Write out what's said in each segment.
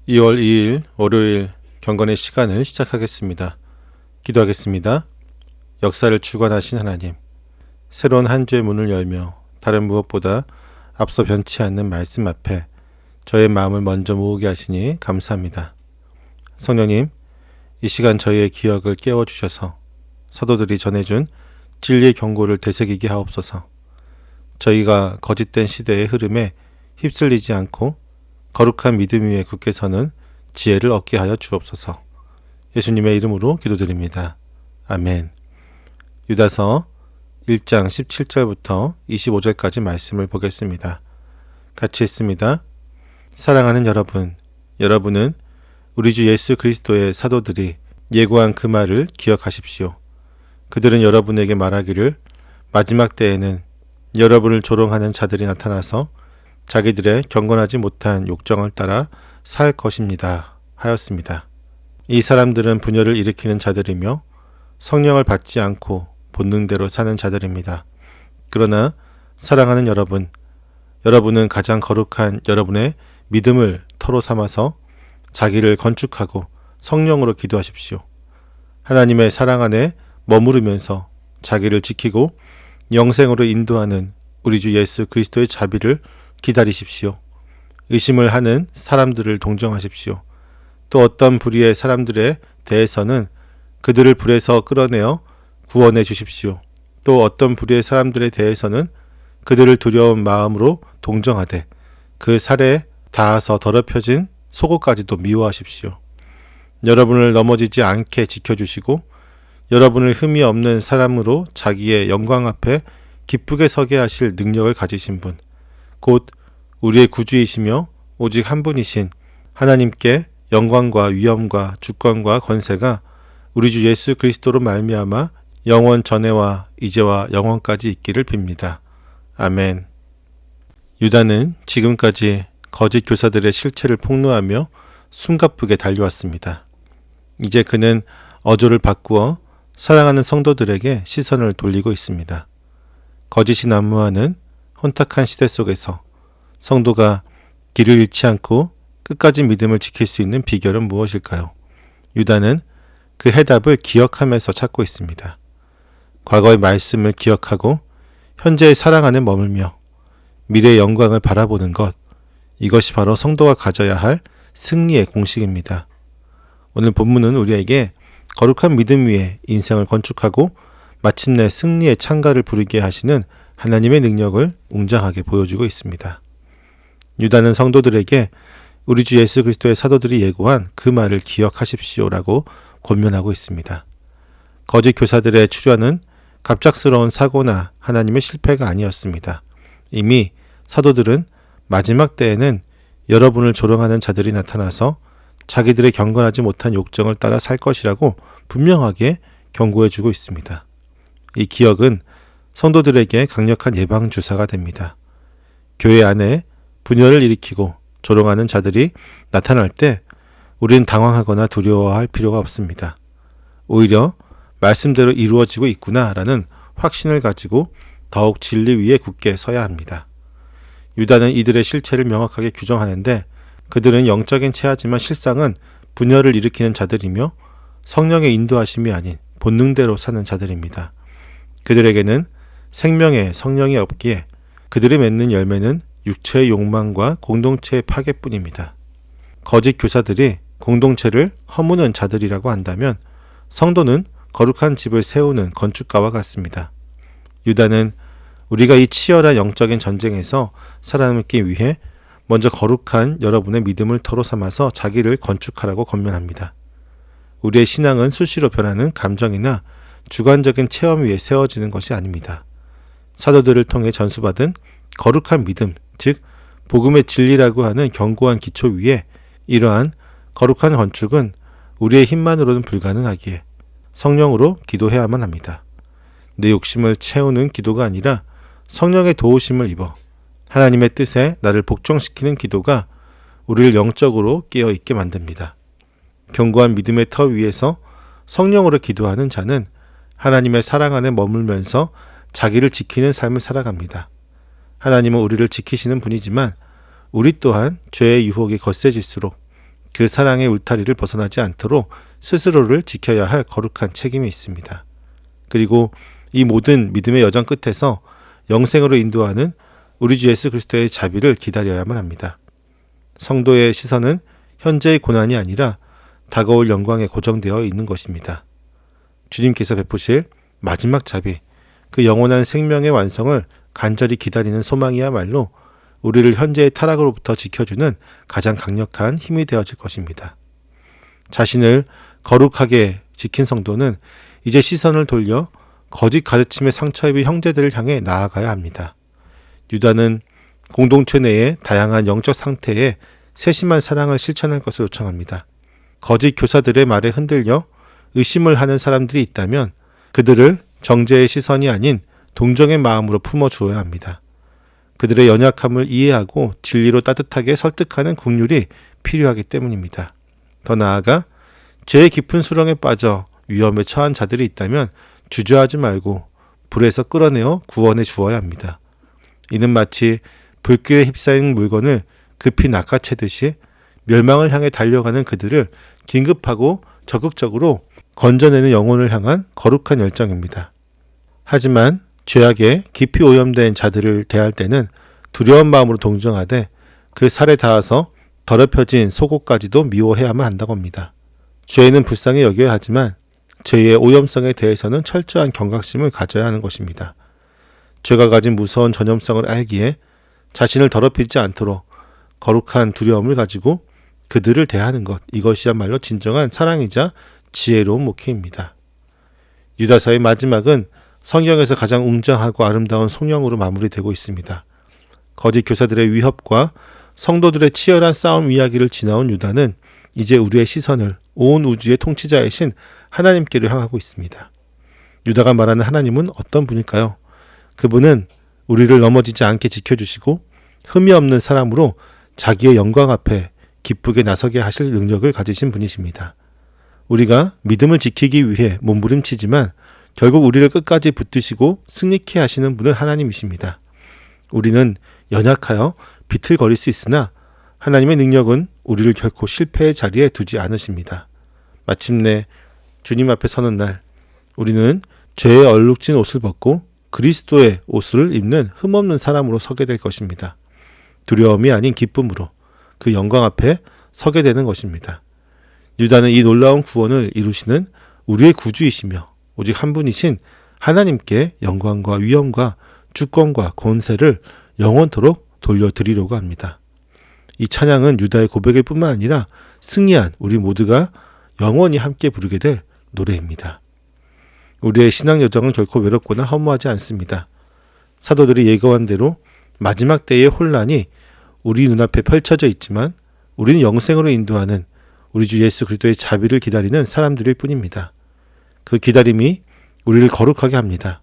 2월 2일 월요일 경건의 시간을 시작하겠습니다. 기도하겠습니다. 역사를 주관하신 하나님, 새로운 한 주의 문을 열며 다른 무엇보다 앞서 변치 않는 말씀 앞에 저의 마음을 먼저 모으게 하시니 감사합니다. 성령님, 이 시간 저희의 기억을 깨워주셔서 사도들이 전해준 진리의 경고를 되새기게 하옵소서. 저희가 거짓된 시대의 흐름에 휩쓸리지 않고 거룩한 믿음 위에 굳게 서는 지혜를 얻게 하여 주옵소서. 예수님의 이름으로 기도드립니다. 아멘. 유다서 1장 17절부터 25절까지 말씀을 보겠습니다. 같이 읽습니다. 사랑하는 여러분, 여러분은 우리 주 예수 그리스도의 사도들이 예고한 그 말을 기억하십시오. 그들은 여러분에게 말하기를 마지막 때에는 여러분을 조롱하는 자들이 나타나서 자기들의 경건하지 못한 욕정을 따라 살 것입니다 하였습니다. 이 사람들은 분열을 일으키는 자들이며 성령을 받지 않고 본능대로 사는 자들입니다. 그러나 사랑하는 여러분, 여러분은 가장 거룩한 여러분의 믿음을 터로 삼아서 자기를 건축하고 성령으로 기도하십시오. 하나님의 사랑 안에 머무르면서 자기를 지키고 영생으로 인도하는 우리 주 예수 그리스도의 자비를 기다리십시오. 의심을 하는 사람들을 동정하십시오. 또 어떤 불의의 사람들에 대해서는 그들을 불에서 끌어내어 구원해 주십시오. 또 어떤 불의의 사람들에 대해서는 그들을 두려운 마음으로 동정하되 그 살에 닿아서 더럽혀진 속옷까지도 미워하십시오. 여러분을 넘어지지 않게 지켜주시고 여러분을 흠이 없는 사람으로 자기의 영광 앞에 기쁘게 서게 하실 능력을 가지신 분, 곧 우리의 구주이시며 오직 한 분이신 하나님께 영광과 위엄과 주권과 권세가 우리 주 예수 그리스도로 말미암아 영원 전에와 이제와 영원까지 있기를 빕니다. 아멘. 유다는 지금까지 거짓 교사들의 실체를 폭로하며 숨가쁘게 달려왔습니다. 이제 그는 어조를 바꾸어 사랑하는 성도들에게 시선을 돌리고 있습니다. 거짓이 난무하는 혼탁한 시대 속에서 성도가 길을 잃지 않고 끝까지 믿음을 지킬 수 있는 비결은 무엇일까요? 유다는 그 해답을 기억하면서 찾고 있습니다. 과거의 말씀을 기억하고 현재의 사랑 안에 머물며 미래의 영광을 바라보는 것, 이것이 바로 성도가 가져야 할 승리의 공식입니다. 오늘 본문은 우리에게 거룩한 믿음 위에 인생을 건축하고 마침내 승리의 창가를 부르게 하시는 하나님의 능력을 웅장하게 보여주고 있습니다. 유다는 성도들에게 우리 주 예수 그리스도의 사도들이 예고한 그 말을 기억하십시오라고 권면하고 있습니다. 거짓 교사들의 출현은 갑작스러운 사고나 하나님의 실패가 아니었습니다. 이미 사도들은 마지막 때에는 여러분을 조롱하는 자들이 나타나서 자기들의 경건하지 못한 욕정을 따라 살 것이라고 분명하게 경고해주고 있습니다. 이 기억은 성도들에게 강력한 예방주사가 됩니다. 교회 안에 분열을 일으키고 조롱하는 자들이 나타날 때 우리는 당황하거나 두려워할 필요가 없습니다. 오히려 말씀대로 이루어지고 있구나라는 확신을 가지고 더욱 진리 위에 굳게 서야 합니다. 유다는 이들의 실체를 명확하게 규정하는데 그들은 영적인 체하지만 실상은 분열을 일으키는 자들이며 성령의 인도하심이 아닌 본능대로 사는 자들입니다. 그들에게는 생명의 성령이 없기에 그들이 맺는 열매는 육체의 욕망과 공동체의 파괴뿐입니다. 거짓 교사들이 공동체를 허무는 자들이라고 한다면 성도는 거룩한 집을 세우는 건축가와 같습니다. 유다는 우리가 이 치열한 영적인 전쟁에서 살아남기 위해 먼저 거룩한 여러분의 믿음을 터로 삼아서 자기를 건축하라고 권면합니다. 우리의 신앙은 수시로 변하는 감정이나 주관적인 체험 위에 세워지는 것이 아닙니다. 사도들을 통해 전수받은 거룩한 믿음, 즉 복음의 진리라고 하는 견고한 기초 위에 이러한 거룩한 건축은 우리의 힘만으로는 불가능하기에 성령으로 기도해야만 합니다. 내 욕심을 채우는 기도가 아니라 성령의 도우심을 입어 하나님의 뜻에 나를 복종시키는 기도가 우리를 영적으로 깨어있게 만듭니다. 견고한 믿음의 터 위에서 성령으로 기도하는 자는 하나님의 사랑 안에 머물면서 자기를 지키는 삶을 살아갑니다. 하나님은 우리를 지키시는 분이지만 우리 또한 죄의 유혹이 거세질수록 그 사랑의 울타리를 벗어나지 않도록 스스로를 지켜야 할 거룩한 책임이 있습니다. 그리고 이 모든 믿음의 여정 끝에서 영생으로 인도하는 우리 주 예수 그리스도의 자비를 기다려야만 합니다. 성도의 시선은 현재의 고난이 아니라 다가올 영광에 고정되어 있는 것입니다. 주님께서 베푸실 마지막 자비, 그 영원한 생명의 완성을 간절히 기다리는 소망이야말로 우리를 현재의 타락으로부터 지켜주는 가장 강력한 힘이 되어질 것입니다. 자신을 거룩하게 지킨 성도는 이제 시선을 돌려 거짓 가르침의 상처 입은 형제들을 향해 나아가야 합니다. 유다는 공동체 내의 다양한 영적 상태에 세심한 사랑을 실천할 것을 요청합니다. 거짓 교사들의 말에 흔들려 의심을 하는 사람들이 있다면 그들을 정죄의 시선이 아닌 동정의 마음으로 품어주어야 합니다. 그들의 연약함을 이해하고 진리로 따뜻하게 설득하는 긍휼이 필요하기 때문입니다. 더 나아가 죄의 깊은 수렁에 빠져 위험에 처한 자들이 있다면 주저하지 말고 불에서 끌어내어 구원해 주어야 합니다. 이는 마치 불길에 휩싸인 물건을 급히 낚아채듯이 멸망을 향해 달려가는 그들을 긴급하고 적극적으로 건져내는 영혼을 향한 거룩한 열정입니다. 하지만 죄악에 깊이 오염된 자들을 대할 때는 두려운 마음으로 동정하되 그 살에 닿아서 더럽혀진 속옷까지도 미워해야만 한다고 합니다. 죄는 불쌍히 여겨야 하지만 죄의 오염성에 대해서는 철저한 경각심을 가져야 하는 것입니다. 죄가 가진 무서운 전염성을 알기에 자신을 더럽히지 않도록 거룩한 두려움을 가지고 그들을 대하는 것, 이것이야말로 진정한 사랑이자 지혜로운 목회입니다. 유다서의 마지막은 성경에서 가장 웅장하고 아름다운 송영으로 마무리되고 있습니다. 거짓 교사들의 위협과 성도들의 치열한 싸움 이야기를 지나온 유다는 이제 우리의 시선을 온 우주의 통치자이신 하나님께로 향하고 있습니다. 유다가 말하는 하나님은 어떤 분일까요? 그분은 우리를 넘어지지 않게 지켜주시고 흠이 없는 사람으로 자기의 영광 앞에 기쁘게 나서게 하실 능력을 가지신 분이십니다. 우리가 믿음을 지키기 위해 몸부림치지만 결국 우리를 끝까지 붙드시고 승리케 하시는 분은 하나님이십니다. 우리는 연약하여 비틀거릴 수 있으나 하나님의 능력은 우리를 결코 실패의 자리에 두지 않으십니다. 마침내 주님 앞에 서는 날 우리는 죄의 얼룩진 옷을 벗고 그리스도의 옷을 입는 흠없는 사람으로 서게 될 것입니다. 두려움이 아닌 기쁨으로 그 영광 앞에 서게 되는 것입니다. 유다는 이 놀라운 구원을 이루시는 우리의 구주이시며 오직 한 분이신 하나님께 영광과 위엄과 주권과 권세를 영원토록 돌려드리려고 합니다. 이 찬양은 유다의 고백일 뿐만 아니라 승리한 우리 모두가 영원히 함께 부르게 될 노래입니다. 우리의 신앙 여정은 결코 외롭거나 허무하지 않습니다. 사도들이 예고한 대로 마지막 때의 혼란이 우리 눈앞에 펼쳐져 있지만 우리는 영생으로 인도하는 우리 주 예수 그리스도의 자비를 기다리는 사람들일 뿐입니다. 그 기다림이 우리를 거룩하게 합니다.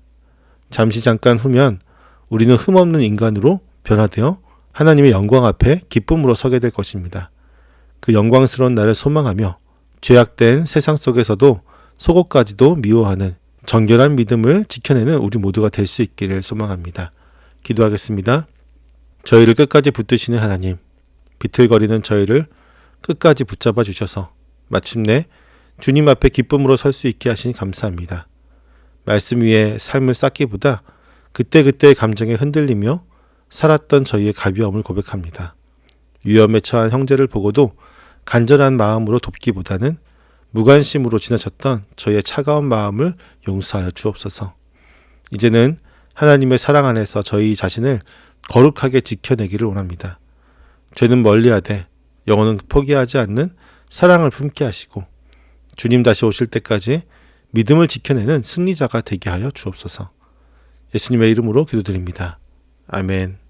잠시 잠깐 후면 우리는 흠없는 인간으로 변화되어 하나님의 영광 앞에 기쁨으로 서게 될 것입니다. 그 영광스러운 날을 소망하며 죄악된 세상 속에서도 속옷까지도 미워하는 정결한 믿음을 지켜내는 우리 모두가 될 수 있기를 소망합니다. 기도하겠습니다. 저희를 끝까지 붙드시는 하나님, 비틀거리는 저희를 끝까지 붙잡아 주셔서 마침내 주님 앞에 기쁨으로 설 수 있게 하시니 감사합니다. 말씀 위에 삶을 쌓기보다 그때그때의 감정에 흔들리며 살았던 저희의 가벼움을 고백합니다. 위험에 처한 형제를 보고도 간절한 마음으로 돕기보다는 무관심으로 지나쳤던 저희의 차가운 마음을 용서하여 주옵소서. 이제는 하나님의 사랑 안에서 저희 자신을 거룩하게 지켜내기를 원합니다. 죄는 멀리하되 영혼은 포기하지 않는 사랑을 품게 하시고 주님 다시 오실 때까지 믿음을 지켜내는 승리자가 되게 하여 주옵소서. 예수님의 이름으로 기도드립니다. 아멘.